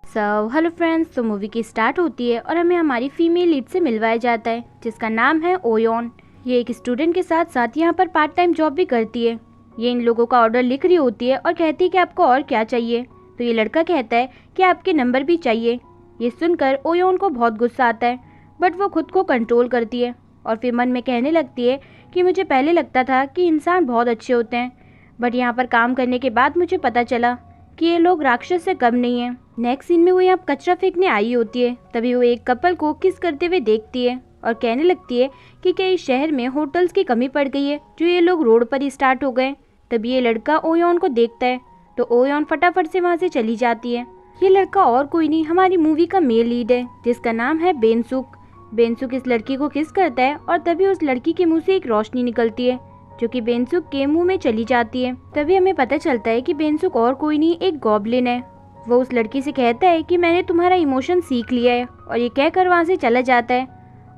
Hello friends, तो movie की start होती है और हमें हमारी फीमेल लीड से मिलवाया जाता है जिसका नाम है ओयोन। ये एक स्टूडेंट के साथ साथ यहाँ पर पार्ट टाइम जॉब भी करती है। ये इन लोगों का ऑर्डर लिख रही होती है और कहती है कि आपको और क्या चाहिए। तो ये लड़का कहता है कि आपके नंबर भी चाहिए। ये सुनकर ओयोन को बहुत गुस्सा आता है, बट वो खुद को कंट्रोल करती है और फिर मन में कहने लगती है कि मुझे पहले लगता था कि इंसान बहुत अच्छे होते हैं, बट यहाँ पर काम करने के बाद मुझे पता चला कि ये लोग राक्षस से कम नहीं है। नेक्स्ट सीन में वो यहाँ कचरा फेंकने आई होती है, तभी वो एक कपल को किस करते हुए देखती है और कहने लगती है कि क्या इस शहर में होटल्स की कमी पड़ गई है जो ये लोग रोड पर ही स्टार्ट हो गए। तभी ये लड़का ओयोन को देखता है तो ओयोन फटाफट से वहाँ से चली जाती है। ये लड़का और कोई नहीं, हमारी मूवी का मेल लीड है जिसका नाम है बेनसुक। बेनसुक इस लड़की को किस करता है और तभी उस लड़की के मुँह से एक रोशनी निकलती है जो कि बेनसुक के मुंह में चली जाती है। तभी हमें पता चलता है कि बेनसुक और कोई नहीं, एक गॉब्लिन है। वो उस लड़की से कहता है कि मैंने तुम्हारा इमोशन सीख लिया है और ये कहकर वहाँ से चला जाता है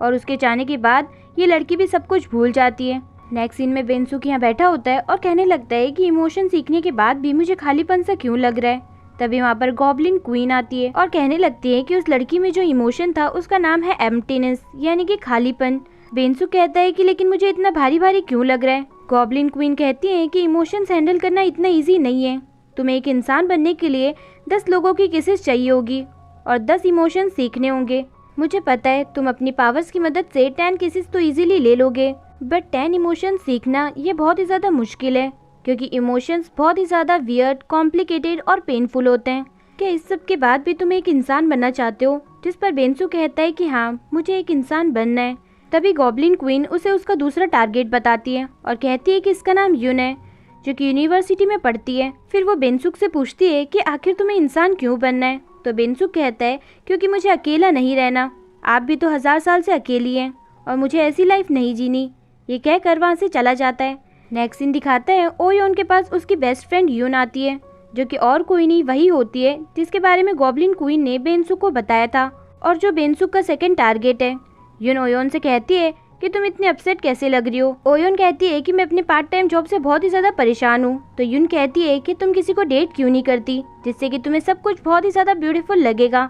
और उसके जाने के बाद ये लड़की भी सब कुछ भूल जाती है। नेक्स्ट सीन में बेनसुक यहाँ बैठा होता है और कहने लगता है कि इमोशन सीखने के बाद भी मुझे खालीपन सा क्यों लग रहा है। तभी वहाँ पर गॉब्लिन क्वीन आती है और कहने लगती है कि उस लड़की में जो इमोशन था उसका नाम है एम्प्टीनेस, यानी कि खालीपन। बेनसुक कहता है कि लेकिन मुझे इतना भारी भारी क्यों लग रहा है। गॉब्लिन क्वीन कहती है कि इमोशंस हैंडल करना इतना इजी नहीं है। तुम्हें एक इंसान बनने के लिए 10 लोगों की किसेस चाहिए होगी और 10 इमोशंस सीखने होंगे। मुझे पता है तुम अपनी पावर्स की मदद से 10 किसेस तो इजीली ले लोगे, बट 10 इमोशंस सीखना ये बहुत ही ज़्यादा मुश्किल है क्योंकि इमोशंस बहुत ही ज़्यादा वियर्ड, कॉम्प्लिकेटेड और पेनफुल होते हैं। क्या इस सब के बाद भी तुम एक इंसान बनना चाहते हो? जिस पर बेनसुक कहता है कि हाँ, मुझे एक इंसान बनना है। तभी गॉब्लिन क्वीन उसे उसका दूसरा टारगेट बताती है और कहती है कि इसका नाम यून है जो कि यूनिवर्सिटी में पढ़ती है। फिर वो बेनसुक से पूछती है कि आखिर तुम्हें इंसान क्यों बनना है। तो बेनसुक कहता है क्योंकि मुझे अकेला नहीं रहना, आप भी तो 1000 साल से अकेली हैं और मुझे ऐसी लाइफ नहीं जीनी। ये कहकर वहाँ से चला जाता है। नेक्स्ट सीन दिखाता है ओयोन के पास उसकी बेस्ट फ्रेंड यून आती है जो कि और कोई नहीं वही होती है जिसके बारे में गॉब्लिन क्वीन ने बेनसुक को बताया था और जो बेनसुक का सेकेंड टारगेट है। यून ओयोन से कहती है कि तुम इतनी अपसेट कैसे लग रही हो। ओयोन कहती है कि मैं अपने पार्ट टाइम जॉब से बहुत ही ज्यादा परेशान हूँ। तो यून कहती है कि तुम किसी को डेट क्यों नहीं करती जिससे कि तुम्हें सब कुछ बहुत ही ज्यादा ब्यूटीफुल लगेगा।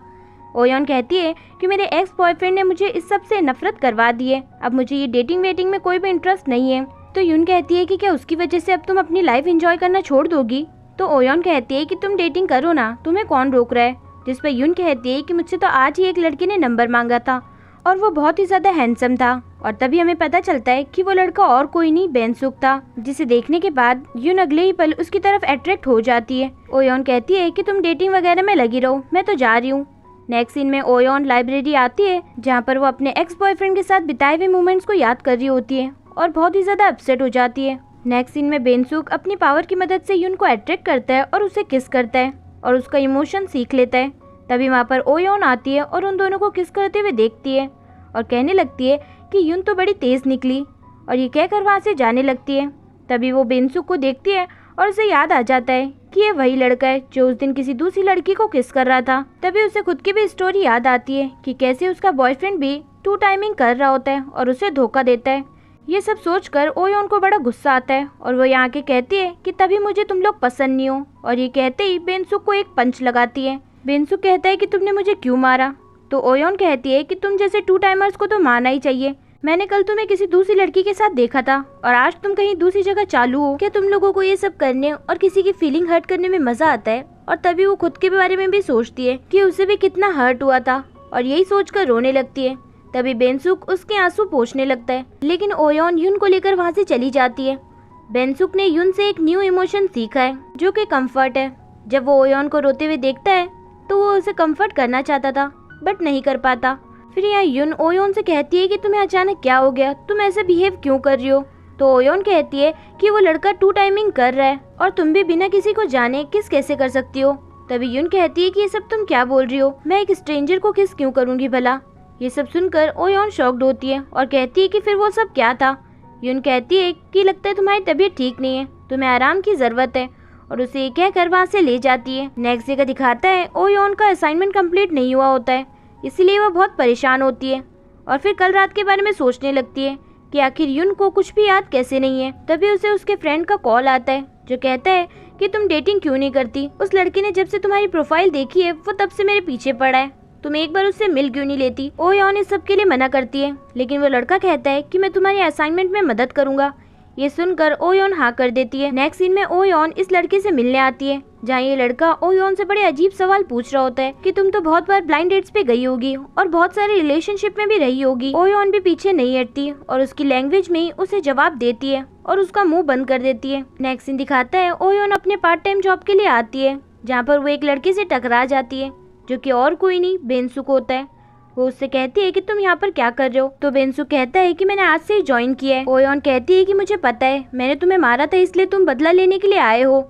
ओयोन कहती है कि मेरे एक्स बॉयफ्रेंड ने मुझे इस सब से नफरत करवा दी है, अब मुझे ये डेटिंग वेटिंग में कोई भी इंटरेस्ट नहीं है। तो यून कहती है कि क्या उसकी वजह से अब तुम अपनी लाइफ एंजॉय करना छोड़ दोगी। तो ओयोन कहती है कि तुम डेटिंग करो ना, तुम्हें कौन रोक रहा है। जिस पर यून कहती है कि मुझसे तो आज ही एक लड़के ने नंबर मांगा था और वो बहुत ही ज्यादा हैंडसम था। और तभी हमें पता चलता है कि वो लड़का और कोई नहीं बेनसुक था, जिसे देखने के बाद यून अगले ही पल उसकी तरफ अट्रैक्ट हो जाती है। ओयोन कहती है कि तुम डेटिंग वगैरह में लगी रहो, मैं तो जा रही हूँ। नेक्स्ट सीन में ओयोन लाइब्रेरी आती है जहाँ पर वो अपने एक्स बॉयफ्रेंड के साथ बिताए हुए मोमेंट्स को याद कर रही होती है और बहुत ही ज्यादा अपसेट हो जाती है। नेक्स्ट सीन में बेनसुक अपनी पावर की मदद से यून को अट्रैक्ट करता है और उसे किस करता है और उसका इमोशन सीख लेता है। तभी वहाँ पर ओयोन आती है और उन दोनों को किस करते हुए देखती है और कहने लगती है कि यून तो बड़ी तेज निकली और ये कहकर वहाँ से जाने लगती है। तभी वो बेनसुक को देखती है और उसे याद आ जाता है कि ये वही लड़का है जो उस दिन किसी दूसरी लड़की को किस कर रहा था। तभी उसे खुद की भी स्टोरी याद आती है कि कैसे उसका बॉयफ्रेंड भी 2 टाइमिंग कर रहा होता है और उसे धोखा देता है। ये सब सोचकर ओयोन को बड़ा गुस्सा आता है और वो यहाँ के कहती है कि तभी मुझे तुम लोग पसंद नहीं हो। और ये कहते ही बेनसुक को एक पंच लगाती है। बेनसुक कहता है कि तुमने मुझे क्यों मारा। तो ओयोन कहती है कि तुम जैसे 2 टाइमर्स को तो मारना ही चाहिए। मैंने कल तुम्हें किसी दूसरी लड़की के साथ देखा था और आज तुम कहीं दूसरी जगह चालू हो। क्या तुम लोगों को ये सब करने और किसी की फीलिंग हर्ट करने में मजा आता है? और तभी वो खुद के बारे में भी सोचती है कि उसे भी कितना हर्ट हुआ था और यही सोचकर रोने लगती है। तभी बेनसुक उसके आंसू पोंछने लगता है, लेकिन ओयोन यून को लेकर वहाँ से चली जाती है। बेनसुक ने यून से एक न्यू इमोशन सीखा है जो कि कम्फर्ट है। जब वो ओयोन को रोते हुए देखता है तो वो उसे कम्फर्ट करना चाहता था बट नहीं कर पाता। फिर यहाँ यून ओयोन से कहती है कि तुम्हें अचानक क्या हो गया, तुम ऐसे बिहेव क्यों कर रही हो। तो ओयोन कहती है कि वो लड़का 2 टाइमिंग कर रहा है और तुम भी बिना किसी को जाने किस कैसे कर सकती हो। तभी यून कहती है कि ये सब तुम क्या बोल रही हो, मैं एक स्ट्रेंजर को किस क्यों करूंगी भला। ये सब सुनकर ओयोन शॉक्ड होती है और कहती है कि फिर वो सब क्या था। यून कहती है कि लगता है तुम्हारी तबीयत ठीक नहीं है, तुम्हें आराम की जरूरत है और उसे ये कहकर वहाँ से ले जाती है। नेक्स्ट जगह दिखाता है ओयोन का असाइनमेंट कंप्लीट नहीं हुआ होता है, इसलिए वह बहुत परेशान होती है और फिर कल रात के बारे में सोचने लगती है कि आखिर युन को कुछ भी याद कैसे नहीं है। तभी उसे उसके फ्रेंड का कॉल आता है जो कहता है कि तुम डेटिंग क्यों नहीं करती। उस लड़की ने जब से तुम्हारी प्रोफाइल देखी है वो तब से मेरे पीछे पड़ा है। तुम एक बार उससे मिल क्यों नहीं लेती। ओ यॉन इस सब के लिए मना करती है, लेकिन वो लड़का कहता है कि मैं तुम्हारी असाइनमेंट में मदद करूंगा। ये सुनकर ओ यॉन हाँ कर देती है। नेक्स्ट सीन में ओ यॉन इस लड़के से मिलने आती है, जहाँ ये लड़का ओ यॉन से बड़े अजीब सवाल पूछ रहा होता है कि तुम तो बहुत बार ब्लाइंड डेट्स पे गई होगी और बहुत सारे रिलेशनशिप में भी रही होगी। ओ यॉन भी पीछे नहीं हटती और उसकी लैंग्वेज में उसे जवाब देती है और उसका मुंह बंद कर देती है। नेक्स्ट सीन दिखाता है ओ यॉन अपने पार्ट टाइम जॉब के लिए आती है, जहाँ पर वो एक लड़के से टकरा जाती है जो कि और कोई नहीं बेनसुक होता है। वो उससे कहती है कि तुम यहाँ पर क्या कर रहे हो। तो बेनसुक कहता है कि मैंने आज से ही ज्वाइन किया है। ओ यॉन कहती है कि मुझे पता है, मैंने तुम्हें मारा था इसलिए तुम बदला लेने के लिए आए हो।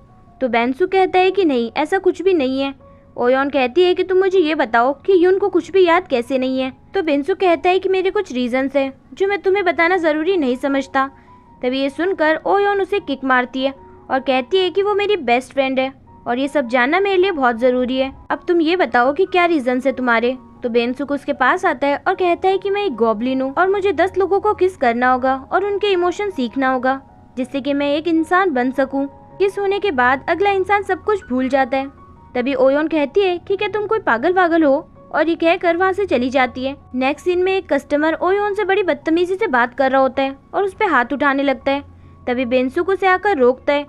तो बेनसुक कहता है कि नहीं, ऐसा कुछ भी नहीं है। ओ यॉन कहती है कि तुम मुझे ये बताओ कि युन को कुछ भी याद कैसे नहीं है। तो बेनसुक कहता है कि मेरे कुछ रीजंस है जो मैं तुम्हें बताना जरूरी नहीं समझता। तभी ये सुनकर ओ यॉन उसे किक मारती है और कहती है कि वो मेरी बेस्ट फ्रेंड है और ये सब जानना मेरे लिए बहुत जरूरी है। अब तुम ये बताओ कि क्या रीजंस है तुम्हारे। तो बेनसुक उसके पास आता है और कहता है कि मैं एक गॉब्लिन हूँ और मुझे 10 लोगों को किस करना होगा और उनके इमोशन सीखना होगा जिससे कि मैं एक इंसान बन सकूं। किस होने के बाद अगला इंसान सब कुछ भूल जाता है। तभी ओ यॉन कहती है कि क्या तुम कोई पागल वागल हो, और ये कहकर वहाँ से चली जाती है। नेक्स्ट सीन में एक कस्टमर ओ यॉन से बड़ी बदतमीजी से बात कर रहा होता है और उस पर हाथ उठाने लगता है। तभी बेनसुक उसे आकर रोकता है।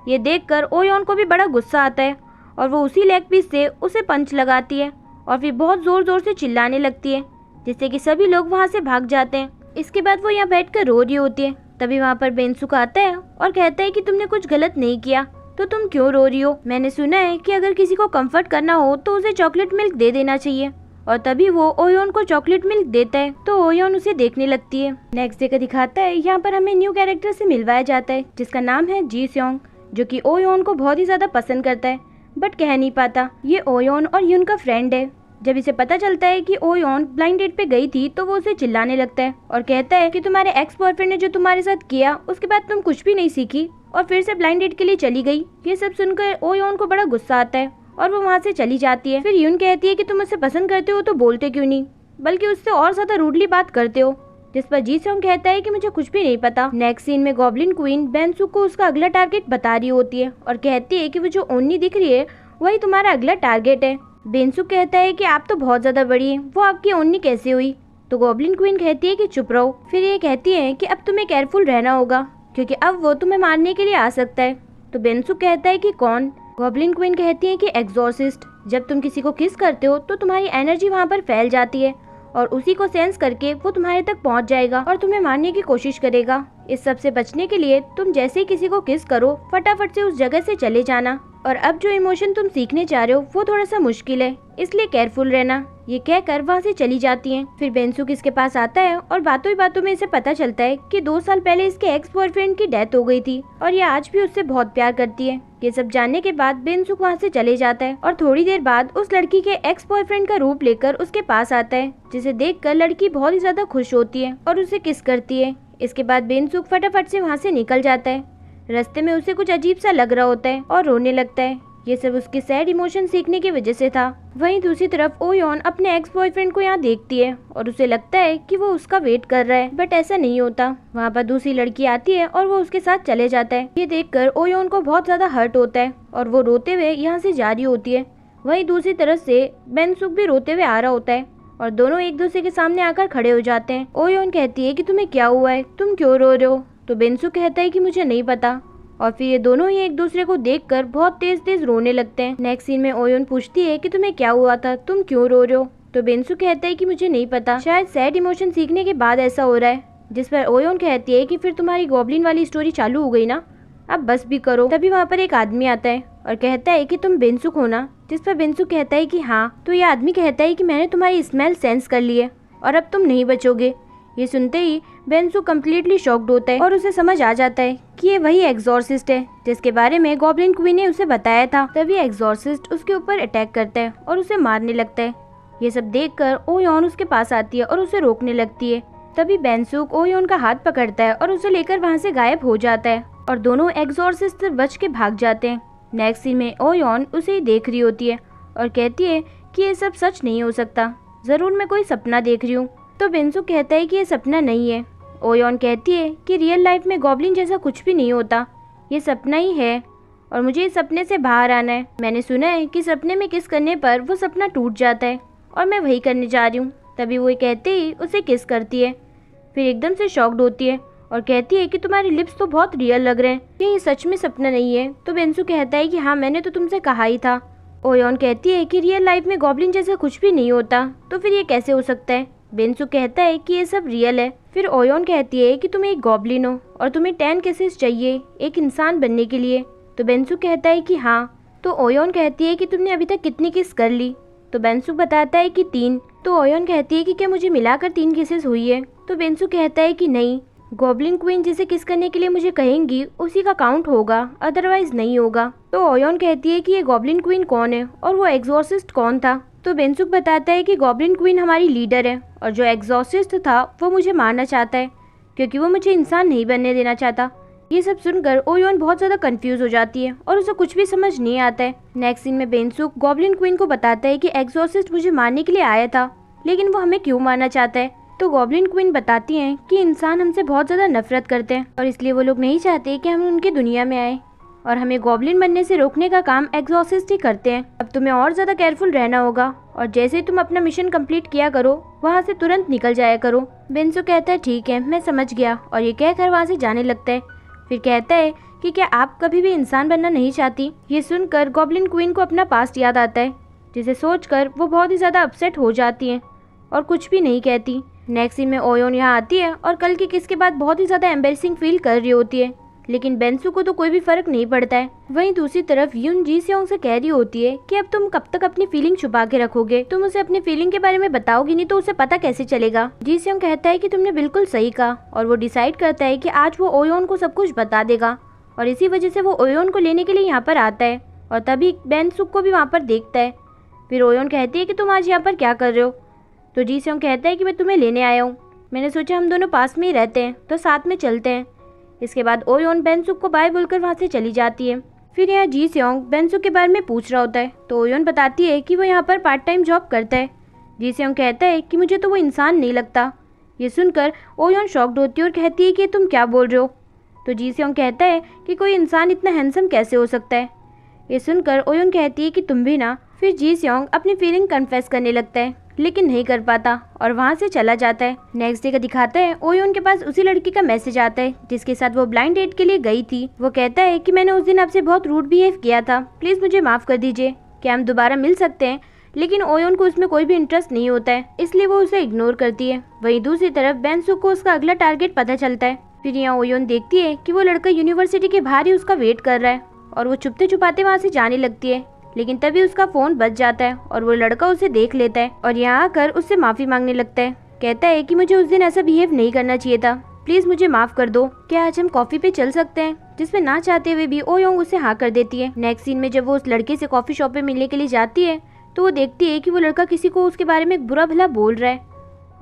ये देखकर ओ यॉन को भी बड़ा गुस्सा आता है और वो उसी लेग पीस से उसे पंच लगाती है और फिर बहुत जोर जोर से चिल्लाने लगती है, जिससे कि सभी लोग वहाँ से भाग जाते हैं। इसके बाद वो यहाँ बैठकर रो रही होती है। तभी वहाँ पर बेनसुक आता है और कहता है कि तुमने कुछ गलत नहीं किया तो तुम क्यों रो रही हो। मैंने सुना है कि अगर किसी को कंफर्ट करना हो तो उसे चॉकलेट मिल्क दे देना चाहिए। और तभी वो ओ यॉन को चॉकलेट मिल्क देता है तो ओ यॉन उसे देखने लगती है। नेक्स्ट डे का दिखाता है, यहाँ पर हमें न्यू कैरेक्टर से मिलवाया जाता है जिसका नाम है जी स्योंग, जो कि ओ यॉन को बहुत ही ज्यादा पसंद करता है बट कह नहीं पाता। ये ओ यॉन और युन का फ्रेंड है। जब इसे पता चलता है कि ओ यॉन ब्लाइंड डेट पे गई थी तो वो उसे चिल्लाने लगता है और कहता है कि तुम्हारे एक्स बॉयफ्रेंड ने जो तुम्हारे साथ किया उसके बाद तुम कुछ भी नहीं सीखी और फिर से ब्लाइंड डेट के लिए चली गई। ये सब सुनकर ओ यॉन को बड़ा गुस्सा आता है और वो वहाँ से चली जाती है। फिर युन कहती है कि तुम उससे पसंद करते हो तो बोलते क्यों नहीं, बल्कि उससे और ज्यादा रूडली बात करते हो। जिस पर जी स्योंग कहता है कि मुझे कुछ भी नहीं पता। नेक्स्ट सीन में गॉब्लिन क्वीन बेनसुक को उसका अगला टारगेट बता रही होती है और कहती है कि वो जो ओन्नी दिख रही है वही तुम्हारा अगला टारगेट है। बेनसुक कहता है कि आप तो बहुत ज्यादा बड़ी हैं, वो आपकी ओन्नी कैसे हुई। तो गॉब्लिन क्वीन कहती है कि चुप रहो। फिर ये कहती है कि अब तुम्हें केयरफुल रहना होगा क्योंकि अब वो तुम्हें मारने के लिए आ सकता है। तो बेनसुक कहता है कि कौन। गॉब्लिन क्वीन कहती है कि एग्जॉर्सिस्ट। जब तुम किसी को किस करते हो तो तुम्हारी एनर्जी वहाँ पर फैल जाती है और उसी को सेंस करके वो तुम्हारे तक पहुँच जाएगा और तुम्हें मारने की कोशिश करेगा। इस सब से बचने के लिए तुम जैसे ही किसी को किस करो फटाफट से उस जगह से चले जाना। और अब जो इमोशन तुम सीखने जा रहे हो वो थोड़ा सा मुश्किल है, इसलिए केयरफुल रहना। ये कहकर वहाँ से चली जाती हैं। फिर बेनसुक इसके पास आता है और बातों ही बातों में इसे पता चलता है कि 2 साल पहले इसके एक्स बॉयफ्रेंड की डेथ हो गई थी और ये आज भी उससे बहुत प्यार करती है। ये सब जानने के बाद बेनसुक वहाँ से चले जाता है और थोड़ी देर बाद उस लड़की के एक्स बॉयफ्रेंड का रूप लेकर उसके पास आता है, जिसे देखकर लड़की बहुत ही ज्यादा खुश होती है और उसे किस करती है। इसके बाद बेनसुक फटाफट से वहाँ से निकल जाता है। रास्ते में उसे कुछ अजीब सा लग रहा होता है और रोने लगता है। ये सब उसके सैड इमोशन सीखने की वजह से था। वहीं दूसरी तरफ ओ यॉन अपने एक्स बॉयफ्रेंड को यहाँ देखती है और उसे लगता है कि वो उसका वेट कर रहा है, बट ऐसा नहीं होता। वहाँ पर दूसरी लड़की आती है और वो उसके साथ चले जाता है। ये देखकर ओ यॉन को बहुत ज्यादा हर्ट होता है और वो रोते हुए यहाँ से जा रही होती है। वहीं दूसरी तरफ से बेनसुक भी रोते हुए आ रहा होता है और दोनों एक दूसरे के सामने आकर खड़े हो जाते हैं। ओ यॉन कहती है कि तुम्हें क्या हुआ है, तुम क्यों रो रहे हो। तो बेनसुक कहता है कि मुझे नहीं पता और फिर ये दोनों ही एक दूसरे को देखकर बहुत तेज तेज रोने लगते हैं। नेक्स्ट सीन में ओ यॉन पूछती है कि तुम्हें क्या हुआ था, तुम क्यों रो रहे हो। तो बेनसुक कहता है कि मुझे नहीं पता, शायद सैड इमोशन सीखने के बाद ऐसा हो रहा है। जिस पर ओ यॉन कहती है कि फिर तुम्हारी गॉब्लिन वाली स्टोरी चालू हो गई ना, अब बस भी करो। तभी वहाँ पर एक आदमी आता है और कहता है कि तुम बेनसुक हो ना। जिस पर बेनसुक कहता है कि हाँ। तो ये आदमी कहता है कि मैंने तुम्हारी स्मेल सेंस कर ली है और अब तुम नहीं बचोगे। ये सुनते ही बेनसुक कम्प्लीटली शॉक्ड होता है और उसे समझ आ जाता है कि ये वही एग्जॉर्सिस्ट है जिसके बारे में गॉब्लिन क्वीन ने उसे बताया था। तभी एग्जॉर्सिस्ट उसके ऊपर अटैक करता है और उसे मारने लगता है। ये सब देखकर ओ यॉन उसके पास आती है और उसे रोकने लगती है। तभी बेनसुक ओ यॉन का हाथ पकड़ता है और उसे लेकर वहाँ से गायब हो जाता है और दोनों एग्जॉर्सिस्ट से बच के भाग जाते हैं। नेक्स्ट सीन में ओ यॉन उसे ही देख रही होती है और कहती है कि ये सब सच नहीं हो सकता, जरूर मैं कोई सपना देख रही हूँ। तो बेनसुक कहता है कि ये सपना नहीं है, ओयोन कहती है कि रियल लाइफ में गॉब्लिन जैसा कुछ भी नहीं होता, ये सपना ही है और मुझे इस सपने से बाहर आना है। मैंने सुना है कि सपने में किस करने पर वो सपना टूट जाता है और मैं वही करने जा रही हूँ। तभी वो कहते ही उसे किस करती है, फिर एकदम से शॉक्ड होती है और कहती है कि तुम्हारे लिप्स तो बहुत रियल लग रहे हैं, ये सच में सपना नहीं है। तो बेंसू कहता है कि हाँ, मैंने तो तुमसे कहा ही था। ओयोन कहती है कि रियल लाइफ में गॉब्लिन जैसा कुछ भी नहीं होता, तो फिर ये कैसे हो सकता है। बेंसू कहता है कि ये सब रियल है। फिर ओयोन कहती है कि तुम एक गॉब्लिन हो और तुम्हें 10 केसेस चाहिए एक इंसान बनने के लिए। तो बेंसू कहता है कि हाँ। तो ओयोन कहती है कि तुमने अभी तक कितनी किस कर ली। तो बेंसू बताता है कि 3। तो ओयोन कहती है कि क्या मुझे मिलाकर 3 केसेस हुई है। तो बेंसू कहता है कि नहीं, गॉब्लिन क्वीन जिसे किस करने के लिए मुझे कहेंगी उसी का काउंट होगा, अदरवाइज नहीं होगा। तो ओयोन कहती है कि ये गॉब्लिन क्वीन कौन है और वो एग्जॉर्सिस्ट कौन था। तो बेंसुक बताता है कि गॉब्लिन क्वीन हमारी लीडर है और जो एग्जॉर्सिस्ट था वो मुझे मारना चाहता है क्योंकि वो मुझे इंसान नहीं बनने देना चाहता। ये सब सुनकर ओयोन बहुत ज़्यादा कंफ्यूज हो जाती है और उसे कुछ भी समझ नहीं आता है। नेक्स्ट सीन में बेंसुक गॉब्लिन क्वीन को बताता है कि एग्जॉर्सिस्ट मुझे मारने के लिए आया था, लेकिन वो हमें क्यों मारना चाहता है। तो गॉब्लिन क्वीन बताती हैं कि इंसान हमसे बहुत ज़्यादा नफरत करते हैं और इसलिए वो लोग नहीं चाहते कि हम उनकी दुनिया में आए और हमें गॉब्लिन बनने से रोकने का काम एग्जॉर्सिस्ट ही करते हैं। अब तुम्हें और ज़्यादा केयरफुल रहना होगा और जैसे ही तुम अपना मिशन कंप्लीट किया करो वहाँ से तुरंत निकल जाया करो। बेंसो कहता है ठीक है, मैं समझ गया और ये कहकर वहाँ से जाने लगता है। फिर कहता है कि क्या आप कभी भी इंसान बनना नहीं चाहती। ये सुनकर गॉब्लिन क्वीन को अपना पास्ट याद आता है, जिसे सोचकर वो बहुत ही ज़्यादा अपसेट हो जाती है और कुछ भी नहीं कहती। नेक्स्ट सीन में ओयोन यहाँ आती है और कल की किस के बाद बहुत ही ज़्यादा एम्बेरसिंग फील कर रही होती है, लेकिन बेंसू को तो कोई भी फर्क नहीं पड़ता है। वहीं दूसरी तरफ यून जी सेओंग से कह रही होती है कि अब तुम कब तक अपनी फीलिंग छुपा के रखोगे, तुम उसे अपनी फीलिंग के बारे में बताओगी नहीं तो उसे पता कैसे चलेगा। जी सेओंग कहता है कि तुमने बिल्कुल सही कहा और वो डिसाइड करता है कि आज वो ओयोन को सब कुछ बता देगा और इसी वजह से वो ओयोन को लेने के लिए यहाँ पर आता है और तभी बेंसुक को भी वहाँ पर देखता है। फिर ओयोन कहती है कि तुम आज यहाँ पर क्या कर रहे हो। तो जी सेओंग कहता है कि मैं तुम्हें लेने आया हूँ, मैंने सोचा हम दोनों पास में ही रहते हैं तो साथ में चलते हैं। इसके बाद ओयोन बेंसुक को बाय बोलकर वहाँ से चली जाती है। फिर यहाँ जी सेओंग बेंसुक के बारे में पूछ रहा होता है तो ओयोन बताती है कि वो यहाँ पर पार्ट टाइम जॉब करता है। जी सेओंग कहता है कि मुझे तो वो इंसान नहीं लगता। ये सुनकर ओयोन शॉक्ड होती है और कहती है कि तुम क्या बोल रहे हो। तो जी सेओंग कहता है कि कोई इंसान इतना हैंडसम कैसे हो सकता है। ये सुनकर ओयोन कहती है कि तुम भी ना। फिर जी सेओंग अपनी फीलिंग कन्फेस करने लगता है लेकिन नहीं कर पाता और वहाँ से चला जाता है। नेक्स्ट डे का दिखाता है ओयोन के पास उसी लड़की का मैसेज आता है जिसके साथ वो ब्लाइंड डेट के लिए गई थी। वो कहता है कि मैंने उस दिन आपसे बहुत रूड बिहेव किया था, प्लीज मुझे माफ कर दीजिए, क्या हम दोबारा मिल सकते हैं। लेकिन ओयोन को उसमें कोई भी इंटरेस्ट नहीं होता है, इसलिए वो उसे इग्नोर करती है। वहीं दूसरी तरफ बेंसुक को उसका अगला टारगेट पता चलता है। फिर यहाँ ओयोन देखती है कि वो लड़का यूनिवर्सिटी के बाहर ही उसका वेट कर रहा है और वो छुपते छुपाते वहाँ से जाने लगती है। लेकिन तभी उसका फोन बज जाता है और वो लड़का उसे देख लेता है और यहाँ आकर उससे माफी मांगने लगता है। कहता है कि मुझे उस दिन ऐसा बिहेव नहीं करना चाहिए था, प्लीज मुझे माफ कर दो, क्या आज हम कॉफी पे चल सकते हैं। जिसमें ना चाहते हुए भी ओयोंग उसे हाँ कर देती है। नेक्स्ट सीन में जब वो उस लड़के से कॉफी शॉप पे मिलने के लिए जाती है तो वो देखती है कि वो लड़का किसी को उसके बारे में बुरा भला बोल रहा है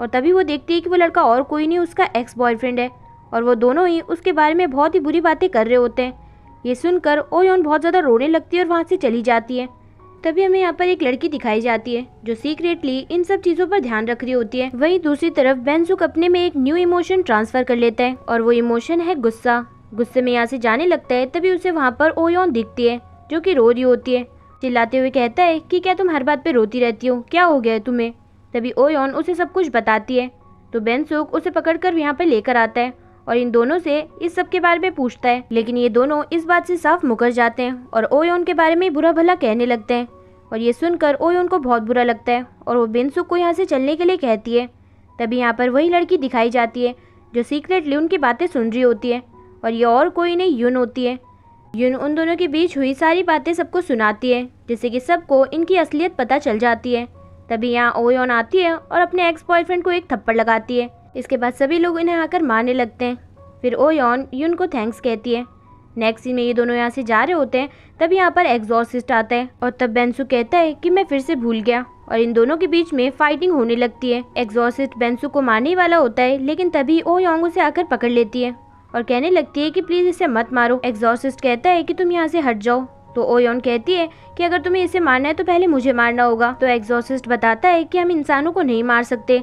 और तभी वो देखती है कि वो लड़का और कोई नहीं उसका एक्स बॉयफ्रेंड है और वो दोनों ही उसके बारे में बहुत ही बुरी बातें कर रहे होते हैं। ये सुनकर ओयोन बहुत ज़्यादा रोने लगती है और वहाँ से चली जाती है। तभी हमें यहाँ पर एक लड़की दिखाई जाती है जो सीक्रेटली इन सब चीज़ों पर ध्यान रख रही होती है। वहीं दूसरी तरफ बेंसुक अपने में एक न्यू इमोशन ट्रांसफर कर लेता है और वो इमोशन है गुस्सा। गुस्से में यहाँ से जाने लगता है तभी उसे वहाँ पर ओयोन दिखती है जो कि रो रही होती है। चिल्लाते हुए कहता है कि क्या तुम हर बात पे रोती रहती हो, क्या हो गया है तुम्हें। तभी ओयोन उसे सब कुछ बताती है तो बेंसुक उसे पकड़कर यहाँ पर लेकर आता है और इन दोनों से इस सब के बारे में पूछता है। लेकिन ये दोनों इस बात से साफ मुकर जाते हैं और ओयोन के बारे में बुरा भला कहने लगते हैं और ये सुनकर ओयोन को बहुत बुरा लगता है और वो बेंसुक को यहाँ से चलने के लिए कहती है। तभी यहाँ पर वही लड़की दिखाई जाती है जो सीक्रेटली उनकी बातें सुन रही होती है और ये और कोई नहीं यून होती है। यून उन दोनों के बीच हुई सारी बातें सबको सुनाती है जिससे कि सबको इनकी असलियत पता चल जाती है। तभी यहाँ ओयोन आती है और अपने एक्स बॉयफ्रेंड को एक थप्पड़ लगाती है। इसके बाद सभी लोग इन्हें आकर मारने लगते हैं। फिर ओयोन यून को थैंक्स कहती है। नेक्स्ट सीन में ये दोनों यहाँ से जा रहे होते हैं तब यहाँ पर एग्जॉर्सिस्ट आता है और तब बेंसु कहता है कि मैं फिर से भूल गया और इन दोनों के बीच में फाइटिंग होने लगती है। एग्जॉर्सिस्ट बेंसु को मारने वाला होता है लेकिन तभी ओयोंग उसे आकर पकड़ लेती है और कहने लगती है कि प्लीज इसे मत मारो। एग्जॉर्सिस्ट कहता है कि तुम यहाँ से हट जाओ। तो ओयोन कहती है कि अगर तुम्हें इसे मारना है तो पहले मुझे मारना होगा। तो एग्जॉर्सिस्ट बताता है कि हम इंसानों को नहीं मार सकते,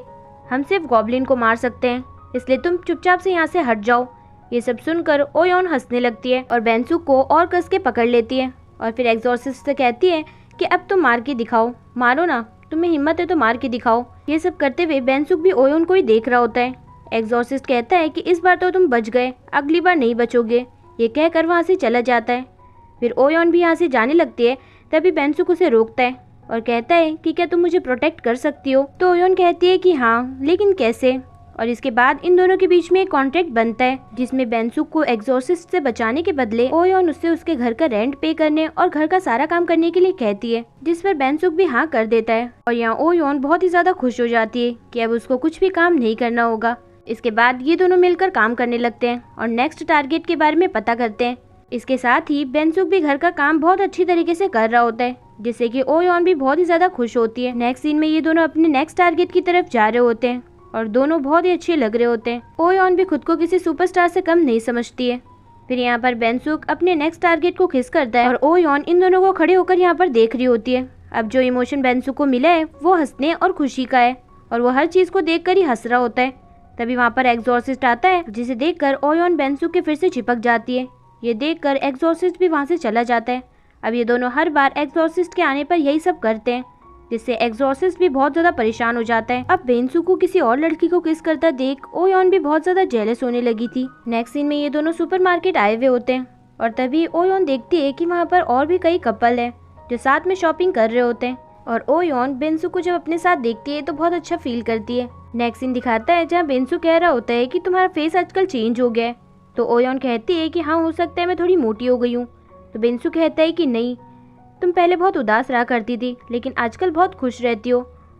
हम सिर्फ गॉब्लिन को मार सकते हैं। इसलिए तुम चुपचाप से यहाँ से हट जाओ। ये सब सुनकर ओयोन हंसने लगती है और बेंसुक को और कस के पकड़ लेती है और फिर एग्जॉर्सिस्ट से कहती है कि अब तुम मार के दिखाओ, मारो ना, तुम्हें हिम्मत है तो मार के दिखाओ। ये सब करते हुए बेंसुक भी ओयोन को ही देख रहा होता है। एग्जॉर्सिस्ट कहता है कि इस बार तो तुम बच गए, अगली बार नहीं बचोगे। ये कहकर वहाँ से चला जाता है। फिर ओयोन भी यहाँ से जाने लगती है। तभी बेंसुक उसे रोकता है और कहता है कि क्या तुम मुझे प्रोटेक्ट कर सकती हो। तो ओयोन कहती है कि हाँ, लेकिन कैसे। और इसके बाद इन दोनों के बीच में एक कॉन्ट्रैक्ट बनता है जिसमें बेंसुक को एग्जॉर्सिस्ट से बचाने के बदले ओयोन उससे उसके घर का रेंट पे करने और घर का सारा काम करने के लिए कहती है, जिस पर बेंसुक भी हाँ कर देता है। और यहाँ ओयोन बहुत ही ज्यादा खुश हो जाती है कि अब उसको कुछ भी काम नहीं करना होगा। इसके बाद ये दोनों मिलकर काम करने लगते हैं और नेक्स्ट टारगेट के बारे में पता करते हैं। इसके साथ ही बेंसुक भी घर का काम बहुत अच्छी तरीके से कर रहा होता है, जिससे कि ओयोन भी बहुत ही ज्यादा खुश होती है। नेक्स्ट सीन में ये दोनों अपने नेक्स्ट टारगेट की तरफ जा रहे होते हैं और दोनों बहुत ही अच्छे लग रहे होते हैं। ओयोन भी खुद को किसी सुपरस्टार से कम नहीं समझती है। फिर यहाँ पर बेंसुक अपने नेक्स्ट टारगेट को खिस करता है और ओयोन इन दोनों को खड़े होकर यहाँ पर देख रही होती है। अब जो इमोशन बेंसुक को मिला है वो हंसने और खुशी का है और वो हर चीज को देखकर ही हंस रहा होता है। तभी वहाँ पर एग्जॉर्सिस्ट आता है, जिसे देखकर ओयोन बेंसुक के फिर से चिपक जाती है। ये देखकर एग्जॉर्सिस्ट भी वहाँ से चला जाता है। अब ये दोनों हर बार एग्जॉर्सिस्ट के आने पर यही सब करते हैं, जिससे एग्जॉर्सिस्ट भी बहुत ज्यादा परेशान हो जाता है। अब बेंसुक को किसी और लड़की को किस करता देख ओयोन भी बहुत ज्यादा जेलस होने लगी थी। नेक्स्ट सीन में ये दोनों सुपरमार्केट आए हुए होते हैं और तभी ओयोन देखती है कि वहाँ पर और भी कई कपल है जो साथ में शॉपिंग कर रहे होते हैं। और ओयोन बेंसुक को जब अपने साथ देखती है तो बहुत अच्छा फील करती है। नेक्स्ट सीन दिखाता है जहाँ बेंसुक कह रहा होता है कि तुम्हारा फेस आजकल चेंज हो गया है। तो ओयोन कहती है कि हाँ, हो सकता है मैं थोड़ी मोटी हो गई हूँ। तो बेंसुक कहता है कि नहीं, तुम पहले बहुत उदास रहा करती थी लेकिन आजकल बहुत खुश रहती हो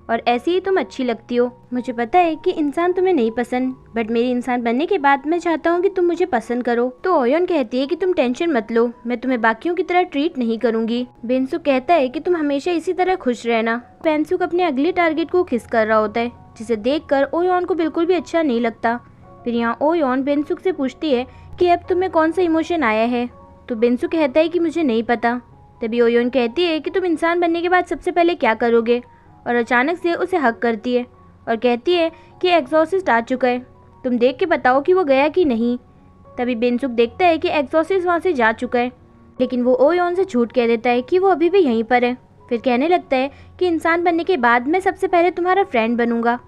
और ऐसे ही तुम अच्छी लगती हो। मुझे पता है कि इंसान तुम्हें नहीं पसंद, बट मेरी इंसान बनने के बाद मैं चाहता हूँ कि तुम मुझे पसंद करो। तो ओयोन कहती है कि तुम टेंशन मत लो, मैं तुम्हें बाकियों की तरह ट्रीट नहीं करूंगी। बेंसुक कहता है कि तुम हमेशा इसी तरह खुश रहना। बेंसुक अपने अगले टारगेट को किस कर रहा होता है, जिसे देखकर ओयोन को बिल्कुल भी अच्छा नहीं लगता। फिर यहाँ ओयोन बेंसुक से पूछती है कि अब तुम्हें कौन सा इमोशन आया है। तो बेंसुक कहता है कि मुझे नहीं पता। तभी ओयोन कहती है कि तुम इंसान बनने के बाद सबसे पहले क्या करोगे, और अचानक से उसे हक करती है और कहती है कि एग्जॉर्सिस्ट आ चुका है, तुम देख के बताओ कि वो गया कि नहीं। तभी बेंसुक देखता है कि एग्जॉर्सिस्ट वहाँ से जा चुका है, लेकिन वो ओयोन से झूठ कह देता है कि वो अभी भी यहीं पर है। फिर कहने लगता है कि इंसान बनने के बाद मैं सबसे पहले तुम्हारा फ्रेंड बनूंगा।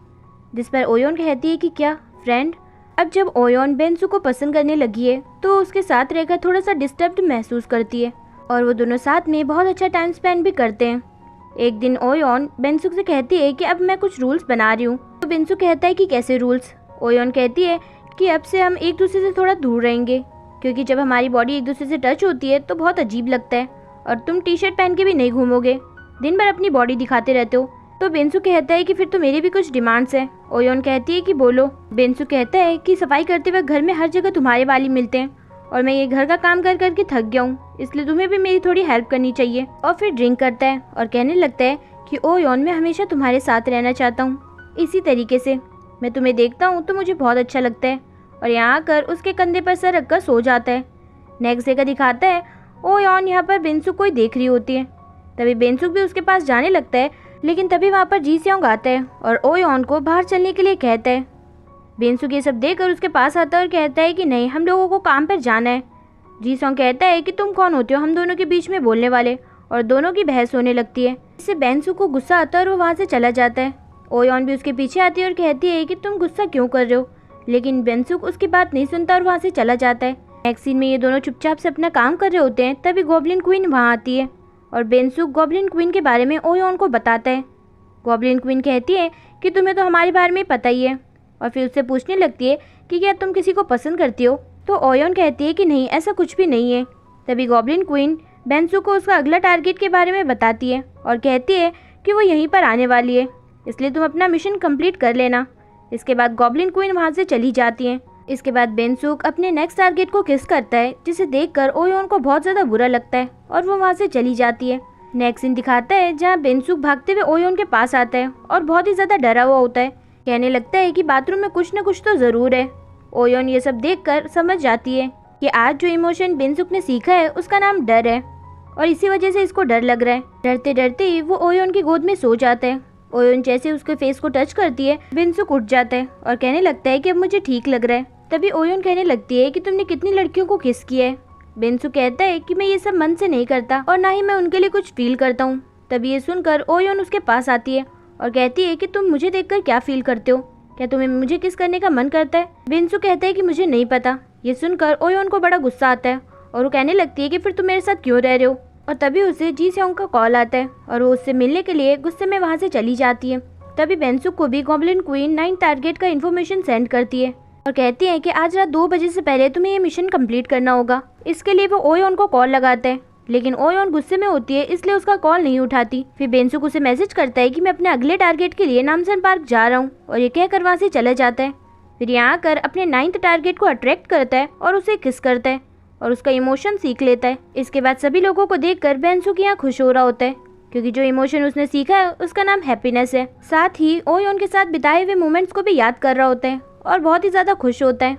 जिस पर ओयोन कहती है कि क्या फ्रेंड। अब जब ओयोन बेंसुक को पसंद करने लगी है तो उसके साथ रहकर थोड़ा सा डिस्टर्ब्ड महसूस करती है और वो दोनों साथ में बहुत अच्छा टाइम स्पेंड भी करते हैं। एक दिन ओयोन बेंसुक से कहती है कि अब मैं कुछ रूल्स बना रही हूँ। तो बेंसुक कहता है कि कैसे रूल्स। ओयोन कहती है कि अब से हम एक दूसरे से थोड़ा दूर रहेंगे, क्योंकि जब हमारी बॉडी एक दूसरे से टच होती है तो बहुत अजीब लगता है और तुम टी शर्ट पहन के भी नहीं घूमोगे, दिन भर अपनी बॉडी दिखाते रहते हो। तो बेंसुक कहता है कि फिर तो मेरी भी कुछ डिमांड्स हैं। ओयोन कहती है कि बोलो। बेंसुक कहता है कि सफाई करते वक्त घर में हर जगह तुम्हारे बाल ही मिलते हैं और मैं ये घर का काम कर करके थक गया हूँ, इसलिए तुम्हें भी मेरी थोड़ी हेल्प करनी चाहिए। और फिर ड्रिंक करता है और कहने लगता है कि ओयोन मैं हमेशा तुम्हारे साथ रहना चाहता हूँ, इसी तरीके से मैं तुम्हें देखता हूँ तो मुझे बहुत अच्छा लगता है। और यहाँ आकर उसके कंधे पर सर रखकर सो जाता है। नेक्स्ट डे का दिखाता है ओयोन यहाँ पर बेंसुक को ही देख रही होती है। तभी बेंसुक भी उसके पास जाने लगता है, लेकिन तभी वहाँ पर जी स्योंग आता है और ओयोन को बाहर चलने के लिए कहता है। बेंसुक ये सब देखकर उसके पास आता है और कहता है कि नहीं, हम लोगों को काम पर जाना है। जी स्योंग कहता है कि तुम कौन होते हो हम दोनों के बीच में बोलने वाले, और दोनों की बहस होने लगती है। इससे बेंसुक को गुस्सा आता है और वो वहाँ से चला जाता है। ओयोन भी उसके पीछे आती है और कहती है कि तुम गुस्सा क्यों कर रहे हो, लेकिन बेंसुक उसकी बात नहीं सुनता और वहाँ से चला जाता है। नेक्स्ट सीन में ये दोनों चुपचाप से अपना काम कर रहे होते हैं। तभी गॉब्लिन क्वीन वहाँ आती है और बेंसुक गॉब्लिन क्वीन के बारे में ओयोन को बताता है। गॉब्लिन क्वीन कहती है कि तुम्हें तो हमारे बारे में पता ही है, और फिर उससे पूछने लगती है कि क्या तुम किसी को पसंद करती हो। तो ओयोन कहती है कि नहीं, ऐसा कुछ भी नहीं है। तभी गॉब्लिन क्वीन बेंसुक को उसका अगला टारगेट के बारे में बताती है और कहती है कि वो यहीं पर आने वाली है, इसलिए तुम अपना मिशन कंप्लीट कर लेना। इसके बाद गॉब्लिन क्वीन वहाँ से चली जाती है। इसके बाद बेंसुक अपने नेक्स्ट टारगेट को किस करता है, जिसे देखकर ओयोन को बहुत ज़्यादा बुरा लगता है और वो वहाँ से चली जाती है। नेक्स्ट सीन दिखाता है जहाँ बेंसुक भागते हुए ओयोन के पास आता है और बहुत ही ज़्यादा डरा हुआ होता है। कहने लगता है कि बाथरूम में कुछ न कुछ तो ज़रूर है। ओयोन ये सब देखकर समझ जाती है कि आज जो इमोशन बेंसुक ने सीखा है उसका नाम डर है और इसी वजह से इसको डर लग रहा है। डरते डरते ही वो ओयोन की गोद में सो जाता है ओयोन जैसे उसके फेस को टच करती है, बेंसुक उठ जाता है और कहने लगता है कि अब मुझे ठीक लग रहा है। तभी ओयोन कहने लगती है कि तुमने कितनी लड़कियों को किस किया है। बेंसुक कहता है कि मैं ये सब मन से नहीं करता और ना ही मैं उनके लिए कुछ फील करता हूँ। तभी ये सुनकर ओयोन उसके पास आती है और कहती है कि तुम मुझे देखकर क्या फील करते हो, क्या तुम्हें मुझे किस करने का मन करता है। बेंसुक कहता है कि मुझे नहीं पता। ये सुनकर ओयोन को बड़ा गुस्सा आता है और वो कहने लगती है कि फिर तुम मेरे साथ क्यों रह रहे हो। और तभी उसे जी सेओंग का कॉल आता है और वो उससे मिलने के लिए गुस्से में वहाँ से चली जाती है। तभी बेंसुक को भी गॉब्लिन क्वीन 9 टारगेट का इन्फॉर्मेशन सेंड करती है और कहती है कि आज रात 2 बजे से पहले तुम्हें ये मिशन कंप्लीट करना होगा। इसके लिए वो ओयोन को कॉल लगाता है, लेकिन ओयोन गुस्से में होती है इसलिए उसका कॉल नहीं उठाती। फिर बेंसुक उसे मैसेज करता है कि मैं अपने अगले टारगेट के लिए नामसन पार्क जा रहा हूँ और ये कहकर वहाँ से चला जाता है। फिर यहाँ आकर अपने 9th टारगेट को अट्रैक्ट करता है और उसे किस करता है और उसका इमोशन सीख लेता है। इसके बाद सभी लोगों को देखकर बेंसुक यहाँ खुश हो रहा होता है क्योंकि जो इमोशन उसने सीखा है उसका नाम हैप्पीनेस है। साथ ही ओयोन के साथ बिताए हुए मोमेंट्स को भी याद कर रहा होता है और बहुत ही ज्यादा खुश होता है।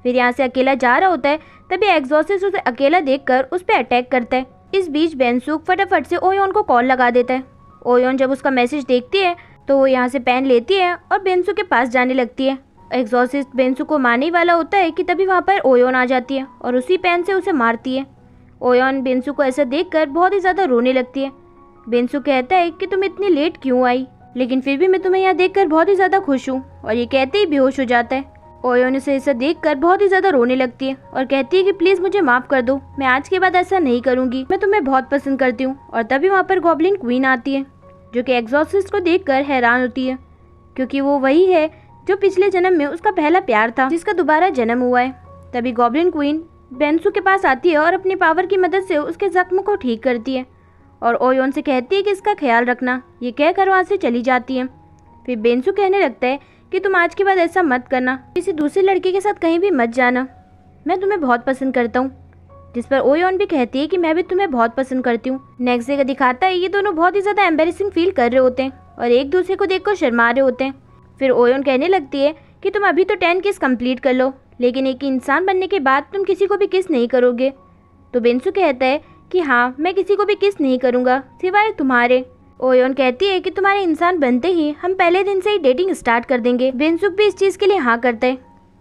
फिर यहाँ से अकेला जा रहा होता है, तभी एग्जॉसिस्ट उसे अकेला देखकर उस पर अटैक करता है। इस बीच बेंसुक फटाफट से ओयोन को कॉल लगा देता है। ओयोन जब उसका मैसेज देखती है तो वो यहाँ से पेन लेती है और बेंसुक के पास जाने लगती है। एग्जॉसिस्ट बेंसुक को मारने वाला होता है कि तभी वहाँ पर ओयोन आ जाती है और उसी पेन से उसे मारती है। ओयोन बेंसुक को ऐसा देखकर बहुत ही ज़्यादा रोने लगती है। बेंसुक कहता है कि तुम इतनी लेट क्यों आई, लेकिन फिर भी मैं तुम्हें यहाँ देखकर बहुत ही ज़्यादा खुश हूँ, और ये कहते ही बेहोश हो जाता है। ओयोन उसे ऐसा देखकर बहुत ही ज़्यादा रोने लगती है और कहती है कि प्लीज़ मुझे माफ़ कर दो, मैं आज के बाद ऐसा नहीं करूँगी, मैं तुम्हें बहुत पसंद करती हूँ। और तभी वहाँ पर गॉब्लिन क्वीन आती है जो कि एग्जॉसिस्ट को देखकर हैरान होती है क्योंकि वो वही है जो पिछले जन्म में उसका पहला प्यार था जिसका दोबारा जन्म हुआ है। तभी गॉब्लिन क्वीन बेंसुक के पास आती है और अपनी पावर की मदद से उसके जख्म को ठीक करती है और ओयोन से कहती है कि इसका ख्याल रखना। ये कहकर वहाँ से चली जाती है। फिर बेंसुक कहने लगता है कि तुम आज के बाद ऐसा मत करना, किसी दूसरे लड़के के साथ कहीं भी मत जाना, मैं तुम्हें बहुत पसंद करता हूँ। जिस पर ओयोन भी कहती है कि मैं भी तुम्हें बहुत पसंद करती हूँ। नेक्स्ट डे का दिखाता है ये दोनों बहुत ही ज़्यादा एम्बेरसिंग फील कर रहे होते हैं और एक दूसरे को देखकर शर्मा रहे होते हैं। फिर ओयोन कहने लगती है कि तुम अभी तो 10 किस कंप्लीट कर लो, लेकिन एक इंसान बनने के बाद तुम किसी को भी किस नहीं करोगे। तो बेंसुक कहता है कि हाँ, मैं किसी को भी किस नहीं करूँगा सिवाय तुम्हारे। ओयोन कहती है कि तुम्हारे इंसान बनते ही हम पहले दिन से ही डेटिंग स्टार्ट कर देंगे। बेंसुक भी इस चीज़ के लिए हाँ करता है।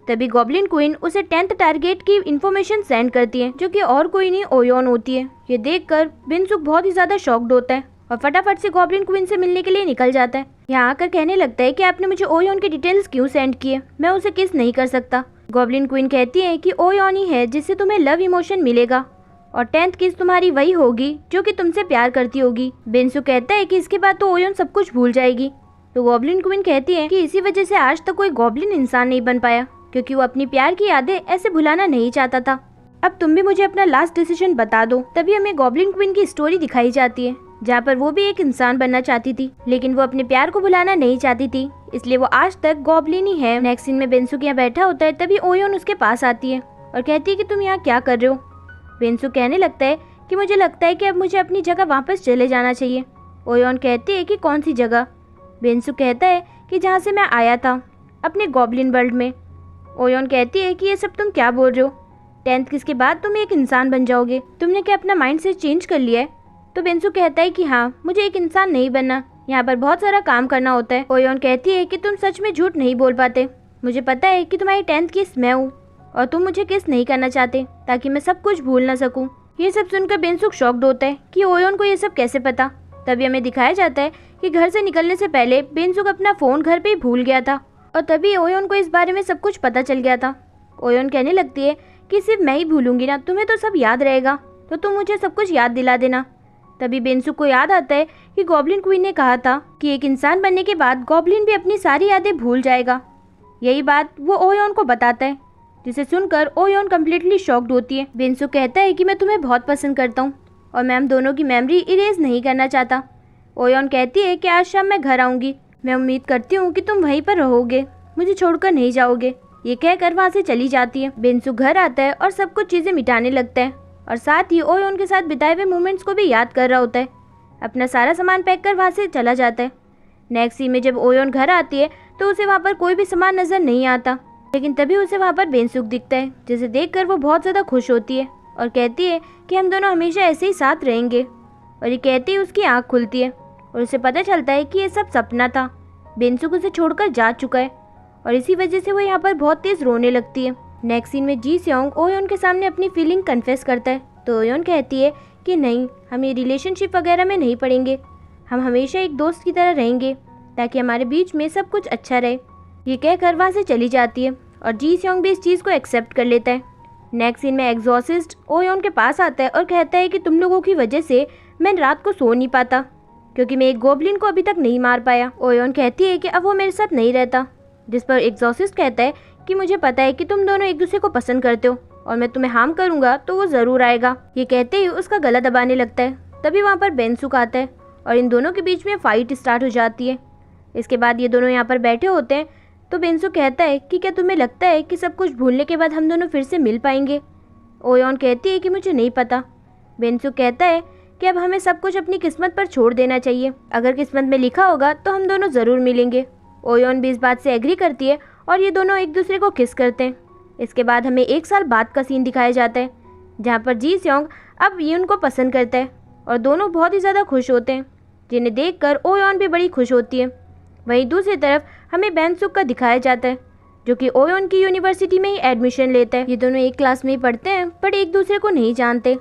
तभी गॉब्लिन क्वीन उसे 10th टारगेट की इन्फॉर्मेशन सेंड करती है जो कि और कोई नहीं ओयोन होती है। ये देखकर बेंसुक बहुत ही ज़्यादा शॉक्ड होता है और फटाफट से गॉब्लिन क्वीन से मिलने के लिए निकल जाता है। यहाँ आकर कहने लगता है कि आपने मुझे ओयोन की डिटेल्स क्यों सेंड किए, मैं उसे किस नहीं कर सकता। गॉब्लिन क्वीन कहती है कि ओयोन ही है जिससे तुम्हें लव इमोशन मिलेगा और 10th किस तुम्हारी वही होगी जो कि तुमसे प्यार करती होगी। बेंसुक कहता है कि इसके बाद तो ओयोन सब कुछ भूल जाएगी। तो गॉब्लिन क्वीन कहती है कि इसी वजह से आज तक कोई गॉब्लिन इंसान नहीं बन पाया क्योंकि वो अपनी प्यार की यादें ऐसे भुलाना नहीं चाहता था। अब तुम भी मुझे अपना लास्ट डिसीजन बता दो। तभी हमें गॉब्लिन क्वीन की स्टोरी दिखाई जाती है जहाँ पर वो भी एक इंसान बनना चाहती थी, लेकिन वो अपने प्यार को भुलाना नहीं चाहती थी, इसलिए वो आज तक गॉब्लिन ही है। नेक्स्ट सीन में बेंसुक यहाँ बैठा होता है, तभी ओयोन उसके पास आती है और कहती है कि तुम यहाँ क्या कर रहे हो। बेंसुक कहने लगता है कि मुझे लगता है कि अब मुझे अपनी जगह वापस चले जाना चाहिए। ओयोन कहती है कि कौन सी जगह। बेंसुक कहता है कि जहाँ से मैं आया था, अपने गॉब्लिन वर्ल्ड में। ओयोन कहती है कि ये सब तुम क्या बोल रहे हो, 10th किस के बाद तुम एक इंसान बन जाओगे, तुमने क्या अपना माइंड से चेंज कर लिया है। तो बेंसुक कहता है कि हाँ, मुझे एक इंसान नहीं बनना, यहाँ पर बहुत सारा काम करना होता है। ओयोन कहती है कि तुम सच में झूठ नहीं बोल पाते, मुझे पता है कि तुम्हारी 10th किस मैं हूँ और तुम मुझे किस नहीं करना चाहते ताकि मैं सब कुछ भूल ना सकूँ। ये सब सुनकर बेंसुक शॉक्ड होता है कि ओयोन को ये सब कैसे पता। तभी हमें दिखाया जाता है कि घर से निकलने से पहले बेंसुक अपना फ़ोन घर पे ही भूल गया था और तभी ओयोन को इस बारे में सब कुछ पता चल गया था। ओयोन कहने लगती है कि सिर्फ मैं ही भूलूंगी ना, तुम्हें तो सब याद रहेगा, तो तुम मुझे सब कुछ याद दिला देना। तभी बेंसुक को याद आता है कि गॉब्लिन क्वीन ने कहा था कि एक इंसान बनने के बाद गॉब्लिन भी अपनी सारी यादें भूल जाएगा। यही बात वो ओयोन को बताता है, जिसे सुनकर ओयोन कम्प्लीटली शॉक्ड होती है। बेंसुक कहता है कि मैं तुम्हें बहुत पसंद करता हूँ और मैं हम दोनों की मेमोरी इरेज नहीं करना चाहता। ओयोन कहती है कि आज शाम मैं घर आऊँगी, मैं उम्मीद करती हूँ कि तुम वहीं पर रहोगे, मुझे छोड़कर नहीं जाओगे। ये कहकर वहाँ से चली जाती है। बेंसुक घर आता है और सब कुछ चीज़ें मिटाने लगता है और साथ ही ओयोन के साथ बिताए हुए मोमेंट्स को भी याद कर रहा होता है। अपना सारा सामान पैक कर वहाँ से चला जाता है। नेक्स्ट सीन में जब ओयोन घर आती है तो उसे वहाँ पर कोई भी सामान नजर नहीं आता, लेकिन तभी उसे वहाँ पर बेंसुक दिखता है, जिसे देखकर वो बहुत ज़्यादा खुश होती है और कहती है कि हम दोनों हमेशा ऐसे ही साथ रहेंगे। और ये कहती है उसकी आँख खुलती है और उसे पता चलता है कि ये सब सपना था। बेंसुक उसे छोड़कर जा चुका है और इसी वजह से वो यहाँ पर बहुत तेज रोने लगती है। नेक्स्ट सीन में जी स्योंग ओयोन के सामने अपनी फीलिंग कन्फेस करता है तो ओयोन कहती है कि नहीं, हम ये रिलेशनशिप वगैरह में नहीं पड़ेंगे, हम हमेशा एक दोस्त की तरह रहेंगे ताकि हमारे बीच में सब कुछ अच्छा रहे। ये कहकर वहाँ से चली जाती है और जी स्योंग भी इस चीज़ को एक्सेप्ट कर लेता है। नेक्स्ट सीन में एग्जॉसिस्ट ओयोन के पास आता है और कहता है कि तुम लोगों की वजह से मैं रात को सो नहीं पाता क्योंकि मैं एक गोबलिन को अभी तक नहीं मार पाया। ओयोन कहती है कि अब वो मेरे साथ नहीं रहता, जिस पर एग्जॉसिस्ट कहता है कि मुझे पता है कि तुम दोनों एक दूसरे को पसंद करते हो और मैं तुम्हें हार्म करूंगा तो वो ज़रूर आएगा। ये कहते ही उसका गला दबाने लगता है। तभी वहाँ पर बेंसुक आता है और इन दोनों के बीच में फाइट स्टार्ट हो जाती है। इसके बाद ये दोनों यहाँ पर बैठे होते हैं तो बेंसुक कहता है कि क्या तुम्हें लगता है कि सब कुछ भूलने के बाद हम दोनों फिर से मिल पाएंगे? ओयोन कहती है कि मुझे नहीं पता। बेंसुक कहता है कि अब हमें सब कुछ अपनी किस्मत पर छोड़ देना चाहिए, अगर किस्मत में लिखा होगा तो हम दोनों ज़रूर मिलेंगे। ओयोन भी इस बात से एग्री करती है और ये दोनों एक दूसरे को किस करते हैं। इसके बाद हमें 1 साल बाद का सीन दिखाया जाता है जहाँ पर जी स्योंग अब यून को पसंद करता है और दोनों बहुत ही ज़्यादा खुश होते हैं, जिन्हें देखकर ओयोन भी बड़ी खुश होती है। वहीं दूसरी तरफ हमें बेंसुक का दिखाया जाता है जो कि ओयोन की यूनिवर्सिटी में ही एडमिशन लेता है। ये दोनों एक क्लास में ही पढ़ते हैं बट एक दूसरे को नहीं जानते।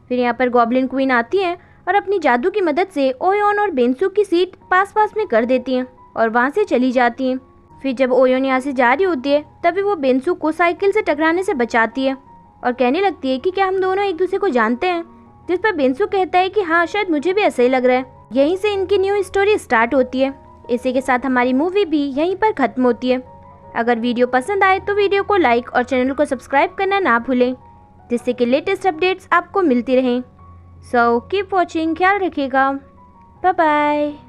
फिर यहाँ पर गॉब्लिन क्वीन आती हैं और अपनी जादू की मदद से ओयोन और बेंसुक की सीट पास पास में कर देती हैं और वहाँ से चली जाती हैं। फिर जब ओयोन यहाँ से जा रही होती है तभी वो बेंसुक को साइकिल से टकराने से बचाती है और कहने लगती है कि क्या हम दोनों एक दूसरे को जानते हैं, जिस पर बेंसुक कहता है कि हाँ, शायद मुझे भी ऐसा ही लग रहा है। यहीं से इनकी न्यू स्टोरी स्टार्ट होती है। इसी के साथ हमारी मूवी भी यहीं पर खत्म होती है। अगर वीडियो पसंद आए तो वीडियो को लाइक और चैनल को सब्सक्राइब करना ना भूलें, जिससे कि लेटेस्ट अपडेट्स आपको मिलती रहें। सो कीप वॉचिंग, ख्याल रखिएगा, बाय बाय।